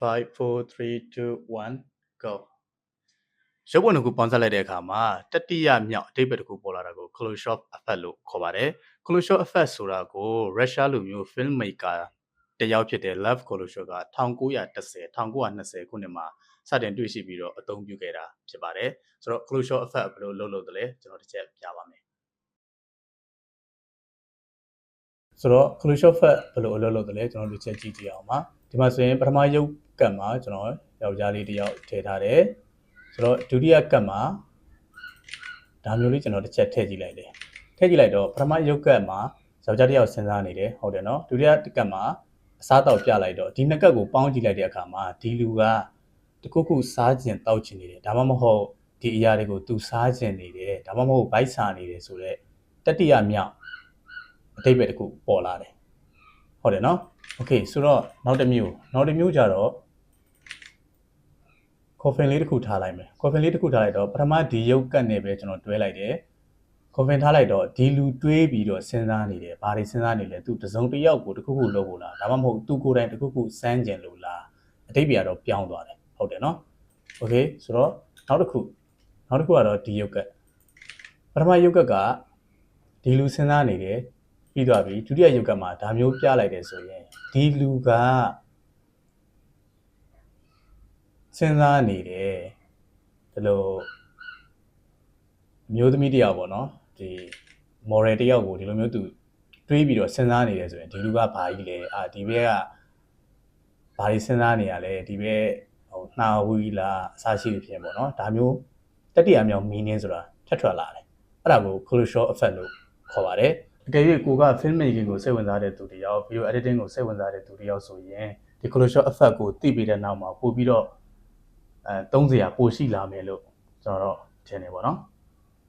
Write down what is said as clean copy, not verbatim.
5 4 3 2 1 go ရုပ်ပုံတစ်ခုပေါင်းစပ်လိုက်တဲ့အခါမှာတတိယမြောက်အဓိပ္ပာယ်တစ်ခုပေါ်လာတာကို Kuleshov effect လို့ခေါ်ပါတယ် Kuleshov effect ဆိုတာကိုရုရှားလူမျိုး film maker တယောက်ဖြစ်တဲ့ Lev Kuleshov က1910 1920ခုနှစ်မှာစတင်တွေ့ရှိပြီးတော့အသုံးပြုခဲ့တာဖြစ်ပါတယ်ဆိုတော့ Kuleshov effect ဘယ်လိုလုပ်သလဲကျွန်တော်တစ်ချက်ပြပါမယ်ဆိုတော့ Kuleshov effect ဘယ်လိုလုပ်သလဲကျွန်တော်တို့တစ်ချက်ကြည့်ကြည့်အောင်ပါဒီမှာဆိုရင်ပထမရုပ်ကတ်မှာကျွန်တော်ယောက်ျားလေးတစ်ယောက်ထည့်ထားတယ်ဆိုတော့ဒုတိယကတ်မှာဒါမျိုးလေးကျွန်တော်တစ်ချက်ထည့်ကြည့်လိုက်တယ်ထည့်ကြည့်လိုက်တော့ပထမရုပ်ကတ်မှာယောက်ျားတစ်ယောက်စဉ်းစားနေတယ်ဟုတ်တယ်နော်ဒုတိယကတ်မှာအစားတောက်ပြလိုက်တော့ဒီနှစ်ကတ်ကိုပေါင်းကြည့်လိုက်တဲ့အခါမှာဒီလူကတခုခုစားကျင်တောက်ကျင်နေတယ်ဒါမှမဟုတ်ဒီအရာတွေကိုသူစားကျင်နေတယ်ဒါမှမဟုတ်ဗိုက်စာနေတယ်ဆိုတော့တတိယမြောက်အဓိပ္ပာယ်တစ်ခုပေါ်လာတယ်ဟုတ်တယ်နော်โอเคဆိုတော့နောက်တစ်မျိုးကြတော့coffin လေးတစ်ခုထားလိုက်မယ် coffin လေးတစ်ခုထားလိုက်တော့ပထမဒီရုပ်ကတ်နဲ့ပဲကျွန်တော်တွဲလိုက်တယ် coffin ထားလိုက်တော့ဒီလူတွေးပြီးတော့စဉ်းစားနေတယ်ဘာတွေစဉ်းစားနေလဲသူတစုံတစ်ယောက်ကိုတစ်ခုခုလုပ်ဖို့လားဒါမှမဟုတ်သူကိုယ်တိုင်တစ်ခုခုစမ်းကျင်လို့လားအဓိပ္ပာယ်ကတော့ပြောင်းသွားတယ်ဟုတ်တယ်နော်โอเคဆိုတော့နောက်တစ်ခုကတော့ဒီရုပ်ကတ်ပထမရုပ်ကတ်ကဒီလူစဉ်းစားနေတယ်ပြီးသွားပြီဒုတိယရုပ်ကတ်မှာဒါမျိုးပြလိုက်တယ်ဆိုရင်ဒီလူကစဉ်းစားနေတယ်ဒီလိုမျိုးသမီးတယောက်ပေါ့နော်ဒီ moral တယောက်ကိုဒီလိုမျိုးသူတွေးပြီးတော့စဉ်းစားနေတယ်ဆိုရင်ဒီလူကဘာကြီးလဲဒီဘက်ကဘာတွေစဉ်းစားနေရလဲဒီဘက်ဟိုနှာဝီလားအစားရှိဖြစ်ပေါ့နော်ဒါမျိုးတတိယမြောက် meaning ဆိုတာထပ်ထွက်လာတယ်အဲ့ဒါကို Kuleshov effect လို့ခေါ်ပါတယ်အကယ်၍ကိုက film making ကိုစိတ်ဝင်စားတဲ့သူတယောက် video editing ကိုစိတ်ဝင်စားတဲ့သူတယောက်ဆိုရင်ဒီ Kuleshov effect ကိုသိပြီးတဲ့နောက်မှာပို့ပြီးတော့သုံးစရာပိုရှိလာမယ်လို့ကျွန်တော်တော့ထင်တယ်ပေါ့နော်